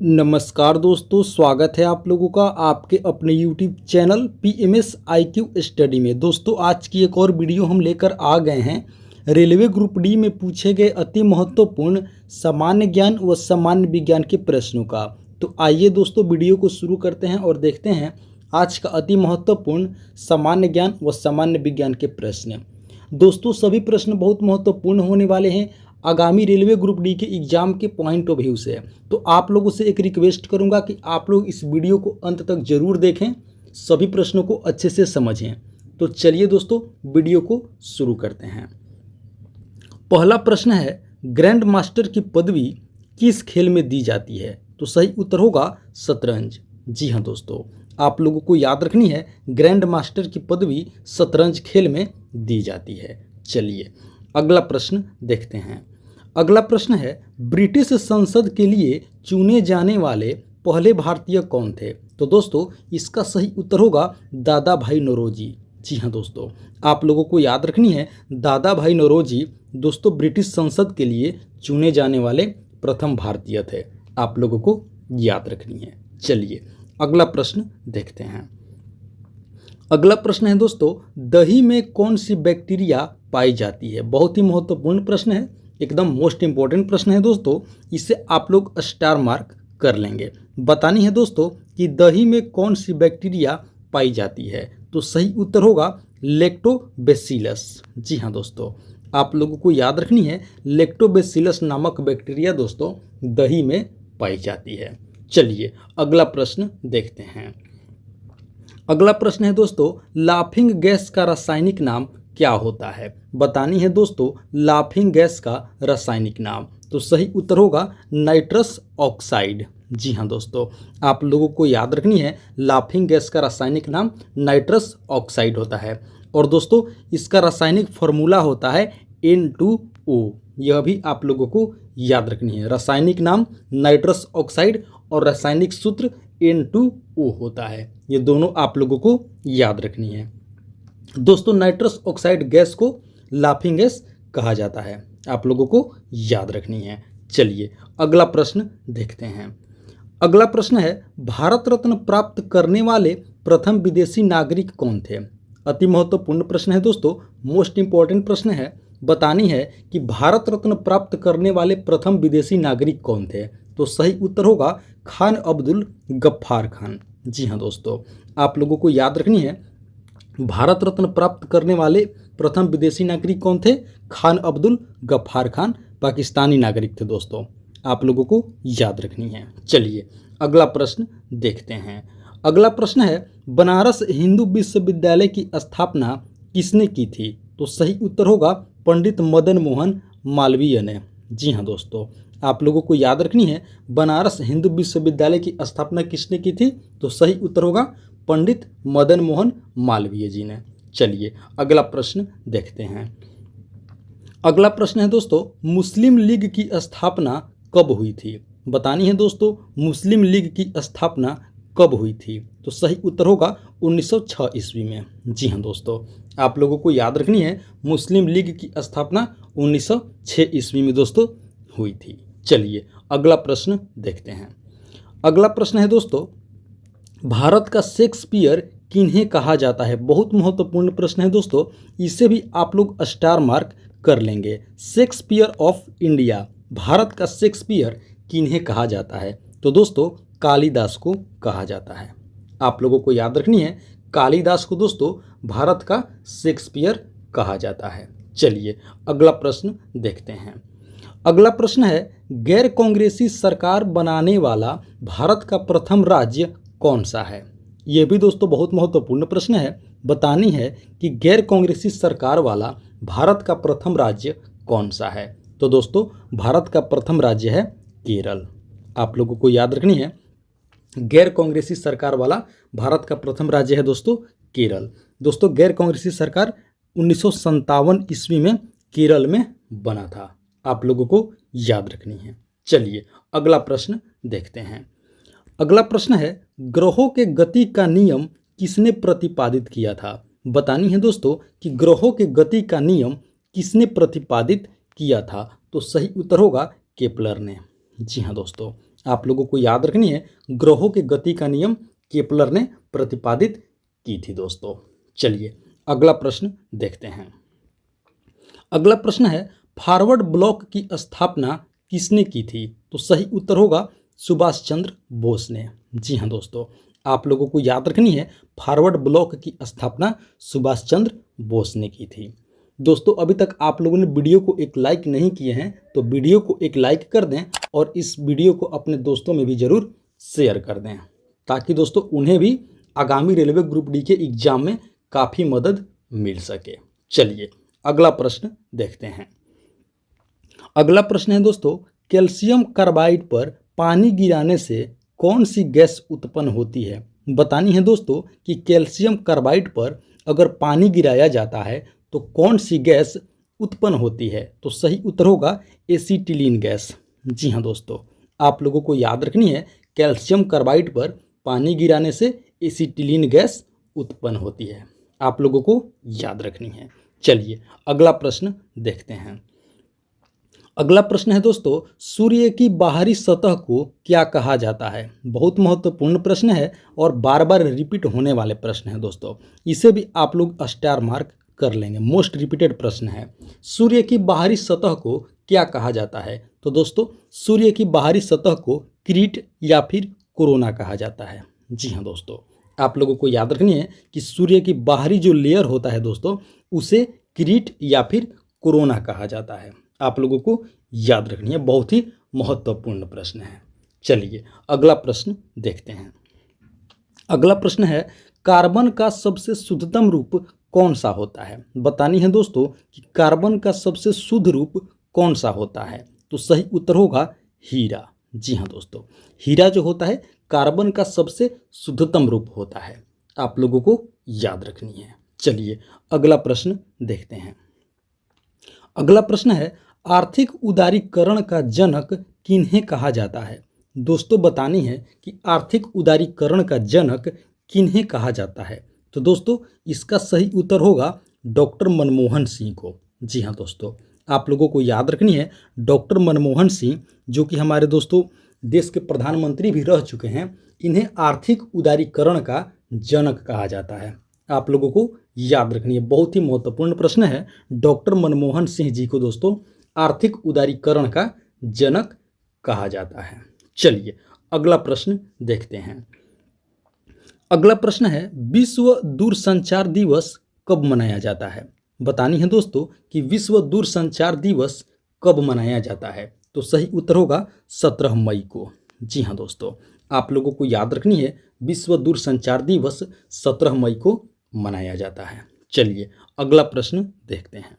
नमस्कार दोस्तों, स्वागत है आप लोगों का आपके अपने YouTube channel PMS IQ study में। दोस्तों, आज की एक और वीडियो हम लेकर आ गए हैं रेलवे ग्रुप डी में पूछे गए अति महत्वपूर्ण सामान्य ज्ञान व सामान्य विज्ञान के प्रश्नों का। तो आइए दोस्तों, वीडियो को शुरू करते हैं और देखते हैं आज का अति महत्वपूर्ण सामान्य ज्ञान व सामान्य विज्ञान के प्रश्न। दोस्तों, सभी प्रश्न बहुत महत्वपूर्ण होने वाले हैं आगामी रेलवे ग्रुप डी के एग्जाम के पॉइंट ऑफ व्यू से। तो आप लोगों से एक रिक्वेस्ट करूंगा कि आप लोग इस वीडियो को अंत तक जरूर देखें, सभी प्रश्नों को अच्छे से समझें। तो चलिए दोस्तों, वीडियो को शुरू करते हैं। पहला प्रश्न है, ग्रैंड मास्टर की पदवी किस खेल में दी जाती है? तो सही उत्तर होगा शतरंज। जी हाँ दोस्तों, आप लोगों को याद रखनी है, ग्रैंड मास्टर की पदवी शतरंज खेल में दी जाती है। चलिए अगला प्रश्न देखते हैं। अगला प्रश्न है, ब्रिटिश संसद के लिए चुने जाने वाले पहले भारतीय कौन थे? तो दोस्तों, इसका सही उत्तर होगा दादा भाई नौरोजी। जी हाँ दोस्तों, आप लोगों को याद रखनी है, दादा भाई नौरोजी दोस्तों ब्रिटिश संसद के लिए चुने जाने वाले प्रथम भारतीय थे। आप लोगों को याद रखनी है। चलिए अगला प्रश्न देखते हैं। अगला प्रश्न है दोस्तों, दही में कौन सी बैक्टीरिया पाई जाती है? बहुत ही महत्वपूर्ण प्रश्न है, एकदम मोस्ट इंपॉर्टेंट प्रश्न है दोस्तों। इसे आप लोग स्टार मार्क कर लेंगे। बतानी है दोस्तों कि दही में कौन सी बैक्टीरिया पाई जाती है? तो सही उत्तर होगा लैक्टोबैसिलस। जी हाँ दोस्तों, आप लोगों को याद रखनी है, लैक्टोबैसिलस नामक बैक्टीरिया दोस्तों दही में पाई जाती है। चलिए अगला प्रश्न देखते हैं। अगला प्रश्न है दोस्तों, लाफिंग गैस का रासायनिक नाम क्या होता है? बतानी है दोस्तों लाफिंग गैस का रासायनिक नाम। तो सही उत्तर होगा नाइट्रस ऑक्साइड। जी हाँ दोस्तों, आप लोगों को याद रखनी है, लाफिंग गैस का रासायनिक नाम नाइट्रस ऑक्साइड होता है। और दोस्तों, इसका रासायनिक फॉर्मूला होता है N2O। यह भी आप लोगों को याद रखनी है, रासायनिक नाम नाइट्रस ऑक्साइड और रासायनिक सूत्र N2O होता है। ये दोनों आप लोगों को याद रखनी है। दोस्तों, नाइट्रस ऑक्साइड गैस को लाफिंग गैस कहा जाता है, आप लोगों को याद रखनी है। चलिए अगला प्रश्न देखते हैं। अगला प्रश्न है, भारत रत्न प्राप्त करने वाले प्रथम विदेशी नागरिक कौन थे? अति महत्वपूर्ण प्रश्न है दोस्तों, मोस्ट इंपॉर्टेंट प्रश्न है। बतानी है कि भारत रत्न प्राप्त करने वाले प्रथम विदेशी नागरिक कौन थे? तो सही उत्तर होगा खान अब्दुल गफ्फार खान। जी हाँ दोस्तों, आप लोगों को याद रखनी है, भारत रत्न प्राप्त करने वाले प्रथम विदेशी नागरिक कौन थे? खान अब्दुल गफ्फार खान पाकिस्तानी नागरिक थे दोस्तों, आप लोगों को याद रखनी है। चलिए अगला प्रश्न देखते हैं। अगला प्रश्न है, बनारस हिंदू विश्वविद्यालय की स्थापना किसने की थी? तो सही उत्तर होगा पंडित मदन मोहन मालवीय ने। जी हाँ दोस्तों, आप लोगों को याद रखनी है, बनारस हिंदू विश्वविद्यालय की स्थापना किसने की थी? तो सही उत्तर होगा पंडित मदन मोहन मालवीय जी ने। चलिए अगला प्रश्न देखते हैं। अगला प्रश्न है दोस्तों, मुस्लिम लीग की स्थापना कब हुई थी? बतानी है दोस्तों, मुस्लिम लीग की स्थापना कब हुई थी? तो सही उत्तर होगा 1906 ईस्वी में। जी हाँ दोस्तों, आप लोगों को याद रखनी है, मुस्लिम लीग की स्थापना 1906 ईस्वी में दोस्तों हुई थी। चलिए अगला प्रश्न देखते हैं। अगला प्रश्न है दोस्तों, भारत का शेक्सपियर किन्हें कहा जाता है? बहुत महत्वपूर्ण प्रश्न है दोस्तों, इसे भी आप लोग स्टार मार्क कर लेंगे। शेक्सपियर ऑफ इंडिया, भारत का शेक्सपियर किन्हें कहा जाता है? तो दोस्तों कालिदास को कहा जाता है। आप लोगों को याद रखनी है, कालिदास को दोस्तों भारत का शेक्सपियर कहा जाता है। चलिए अगला प्रश्न देखते हैं। अगला प्रश्न है, गैर कांग्रेसी सरकार बनाने वाला भारत का प्रथम राज्य कौन सा है? यह भी दोस्तों बहुत महत्वपूर्ण प्रश्न है। बतानी है कि गैर कांग्रेसी सरकार वाला भारत का प्रथम राज्य कौन सा है? तो दोस्तों भारत का प्रथम राज्य है केरल। आप लोगों को याद रखनी है, गैर कांग्रेसी सरकार वाला भारत का प्रथम राज्य है दोस्तों केरल। दोस्तों गैर कांग्रेसी सरकार 1957 ईस्वी में केरल में बना था, आप लोगों को याद रखनी है। चलिए अगला प्रश्न देखते हैं। अगला प्रश्न है, ग्रहों के गति का नियम किसने प्रतिपादित किया था? बतानी है दोस्तों कि ग्रहों के गति का नियम किसने प्रतिपादित किया था? तो सही उत्तर होगा केपलर ने। जी हाँ दोस्तों, आप लोगों को याद रखनी है, ग्रहों के गति का नियम केपलर ने प्रतिपादित की थी दोस्तों। चलिए अगला प्रश्न देखते हैं। अगला प्रश्न है, फॉरवर्ड ब्लॉक की स्थापना किसने की थी? तो सही उत्तर होगा सुभाष चंद्र बोस ने। जी हाँ दोस्तों, आप लोगों को याद रखनी है, फॉरवर्ड ब्लॉक की स्थापना सुभाष चंद्र बोस ने की थी। दोस्तों अभी तक आप लोगों ने वीडियो को एक लाइक नहीं किए हैं तो वीडियो को एक लाइक कर दें और इस वीडियो को अपने दोस्तों में भी ज़रूर शेयर कर दें, ताकि दोस्तों उन्हें भी आगामी रेलवे ग्रुप डी के एग्जाम में काफ़ी मदद मिल सके। चलिए अगला प्रश्न देखते हैं। अगला प्रश्न है दोस्तों, कैल्शियम कार्बाइड पर पानी गिराने से कौन सी गैस उत्पन्न होती है? बतानी है दोस्तों कि कैल्शियम कार्बाइड पर अगर पानी गिराया जाता है तो कौन सी गैस उत्पन्न होती है? तो सही उत्तर होगा एसीटिलीन गैस। जी हाँ दोस्तों, आप लोगों को याद रखनी है, कैल्शियम कार्बाइड पर पानी गिराने से एसीटिलीन गैस उत्पन्न होती है, आप लोगों को याद रखनी है। चलिए अगला प्रश्न देखते हैं। अगला प्रश्न है दोस्तों, सूर्य की बाहरी सतह को क्या कहा जाता है? बहुत महत्वपूर्ण प्रश्न है और बार बार रिपीट होने वाले प्रश्न है दोस्तों, इसे भी आप लोग स्टार मार्क कर लेंगे, मोस्ट रिपीटेड प्रश्न है। सूर्य की बाहरी सतह को क्या कहा जाता है? तो दोस्तों सूर्य की बाहरी सतह को क्रीट या फिर कोरोना कहा जाता है। जी हाँ दोस्तों, आप लोगों को याद रखनी है कि सूर्य की बाहरी जो लेयर होता है दोस्तों, उसे क्रीट या फिर कोरोना कहा जाता है, आप लोगों को याद रखनी है, बहुत ही महत्वपूर्ण प्रश्न है। चलिए अगला प्रश्न देखते हैं। अगला प्रश्न है, कार्बन का सबसे शुद्धतम रूप कौन सा होता है? बतानी है दोस्तों कि कार्बन का सबसे शुद्ध रूप कौन सा होता है? तो सही उत्तर होगा हीरा। जी हाँ दोस्तों, हीरा जो होता है कार्बन का सबसे शुद्धतम रूप होता है, आप लोगों को याद रखनी है। चलिए अगला प्रश्न देखते हैं। अगला प्रश्न है, आर्थिक उदारीकरण का जनक किन्हें कहा जाता है? दोस्तों बतानी है कि आर्थिक उदारीकरण का जनक किन्हें कहा जाता है? तो दोस्तों इसका सही उत्तर होगा डॉक्टर मनमोहन सिंह को। जी हाँ दोस्तों, आप लोगों को याद रखनी है, डॉक्टर मनमोहन सिंह जो कि हमारे दोस्तों देश के प्रधानमंत्री भी रह चुके हैं, इन्हें आर्थिक उदारीकरण का जनक कहा जाता है, आप लोगों को याद रखनी है, बहुत ही महत्वपूर्ण प्रश्न है। डॉक्टर मनमोहन सिंह जी को दोस्तों आर्थिक उदारीकरण का जनक कहा जाता है। चलिए अगला प्रश्न देखते हैं। अगला प्रश्न है, विश्व दूरसंचार दिवस कब मनाया जाता है? बतानी है दोस्तों कि विश्व दूरसंचार दिवस कब मनाया जाता है? तो सही उत्तर होगा 17 मई को। जी हाँ दोस्तों, आप लोगों को याद रखनी है, विश्व दूरसंचार दिवस 17 मई को मनाया जाता है। चलिए अगला प्रश्न देखते हैं।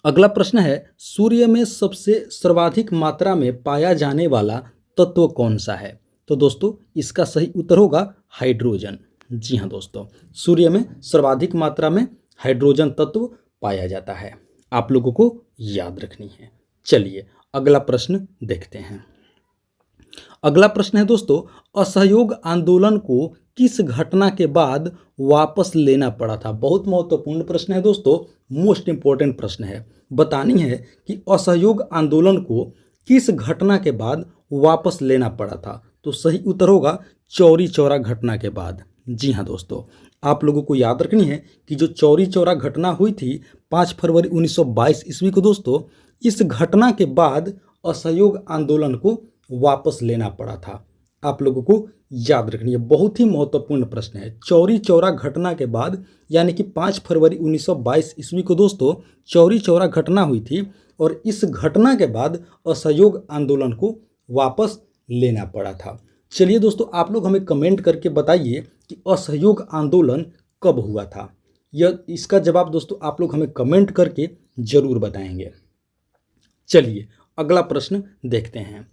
अगला प्रश्न है, सूर्य में सबसे सर्वाधिक मात्रा में पाया जाने वाला तत्व कौन सा है? तो दोस्तों इसका सही उत्तर होगा हाइड्रोजन। जी हाँ दोस्तों, सूर्य में सर्वाधिक मात्रा में हाइड्रोजन तत्व पाया जाता है, आप लोगों को याद रखनी है। चलिए अगला प्रश्न देखते हैं। अगला प्रश्न है दोस्तों, असहयोग आंदोलन को किस घटना के बाद वापस लेना पड़ा था? बहुत महत्वपूर्ण प्रश्न है दोस्तों, मोस्ट इंपॉर्टेंट प्रश्न है। बतानी है कि असहयोग आंदोलन को किस घटना के बाद वापस लेना पड़ा था? तो सही उत्तर होगा चौरी चौरा घटना के बाद। जी हाँ दोस्तों, आप लोगों को याद रखनी है कि जो चौरी चौरा घटना हुई थी 5 फरवरी 1922 ईस्वी को दोस्तों, इस घटना के बाद असहयोग आंदोलन को वापस लेना पड़ा था, आप लोगों को याद रखनी है, बहुत ही महत्वपूर्ण प्रश्न है। चौरी चौरा घटना के बाद यानी कि 5 फरवरी 1922 ईस्वी को दोस्तों चौरी चौरा घटना हुई थी और इस घटना के बाद असहयोग आंदोलन को वापस लेना पड़ा था। चलिए दोस्तों, आप लोग हमें कमेंट करके बताइए कि असहयोग आंदोलन कब हुआ था। यह इसका जवाब दोस्तों आप लोग हमें कमेंट करके ज़रूर बताएंगे। चलिए अगला प्रश्न देखते हैं।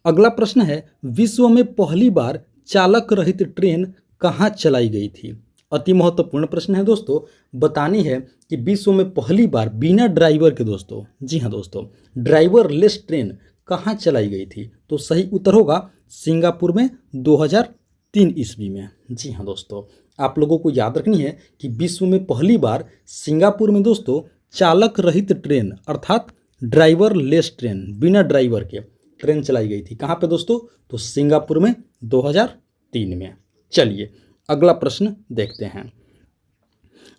अगला प्रश्न है, विश्व में पहली बार चालक रहित ट्रेन कहाँ चलाई गई थी? अति महत्वपूर्ण प्रश्न है दोस्तों। बतानी है कि विश्व में पहली बार बिना ड्राइवर के दोस्तों, जी हाँ दोस्तों, ड्राइवरलेस ट्रेन कहाँ चलाई गई थी? तो सही उत्तर होगा सिंगापुर में 2003 ईस्वी में। जी हाँ दोस्तों, आप लोगों को याद रखनी है कि विश्व में पहली बार सिंगापुर में दोस्तों चालक रहित ट्रेन अर्थात ड्राइवरलेस ट्रेन, बिना ड्राइवर के ट्रेन चलाई गई थी। कहाँ पे दोस्तों? तो सिंगापुर में 2003 में। चलिए अगला प्रश्न देखते हैं।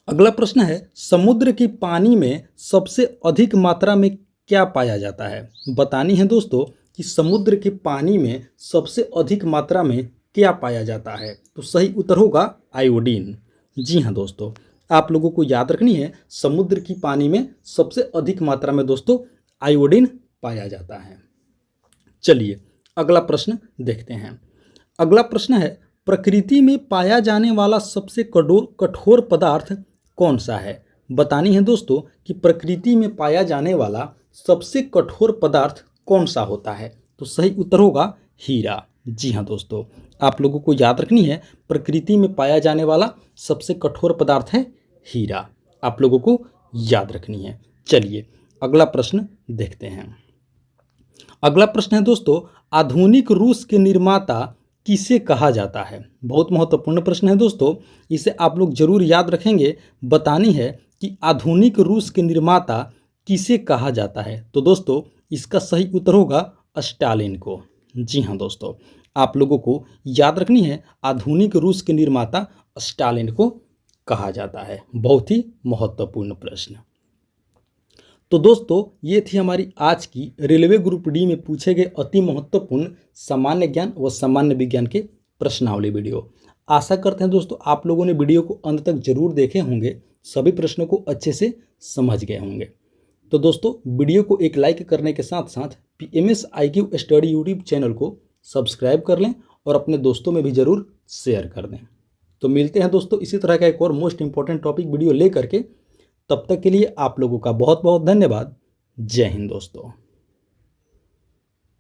अगला प्रश्न है, समुद्र के पानी में सबसे अधिक मात्रा में क्या पाया जाता है? बतानी है दोस्तों कि समुद्र के पानी में सबसे अधिक मात्रा में क्या पाया जाता है। तो सही उत्तर होगा आयोडीन। जी हाँ दोस्तों, आप लोगों को याद रखनी है, समुद्र की पानी में सबसे अधिक मात्रा में दोस्तों आयोडीन पाया जाता है। चलिए अगला प्रश्न देखते हैं। अगला प्रश्न है, प्रकृति में पाया जाने वाला सबसे कठोर पदार्थ कौन सा है? बतानी है दोस्तों कि प्रकृति में पाया जाने वाला सबसे कठोर पदार्थ कौन सा होता है। तो सही उत्तर होगा हीरा। जी हाँ दोस्तों, आप लोगों को याद रखनी है, प्रकृति में पाया जाने वाला सबसे कठोर पदार्थ है हीरा। आप लोगों को याद रखनी है। चलिए अगला प्रश्न देखते हैं। अगला प्रश्न है दोस्तों, आधुनिक रूस के निर्माता किसे कहा जाता है? बहुत महत्वपूर्ण प्रश्न है दोस्तों, इसे आप लोग जरूर याद रखेंगे। बतानी है कि आधुनिक रूस के निर्माता किसे कहा जाता है। तो दोस्तों इसका सही उत्तर होगा स्टालिन को। जी हाँ दोस्तों, आप लोगों को याद रखनी है, आधुनिक रूस के निर्माता स्टालिन को कहा जाता है। बहुत ही महत्वपूर्ण प्रश्न। तो दोस्तों ये थी हमारी आज की रेलवे ग्रुप डी में पूछे गए अति महत्वपूर्ण सामान्य ज्ञान व सामान्य विज्ञान के प्रश्नावली वीडियो। आशा करते हैं दोस्तों आप लोगों ने वीडियो को अंत तक जरूर देखे होंगे, सभी प्रश्नों को अच्छे से समझ गए होंगे। तो दोस्तों वीडियो को एक लाइक करने के साथ साथ PMS IQ study YouTube channel को सब्सक्राइब कर लें और अपने दोस्तों में भी ज़रूर शेयर कर दें। तो मिलते हैं दोस्तों इसी तरह का एक और मोस्ट इंपॉर्टेंट टॉपिक वीडियो ले करके। तब तक के लिए आप लोगों का बहुत बहुत धन्यवाद। जय हिंद दोस्तों।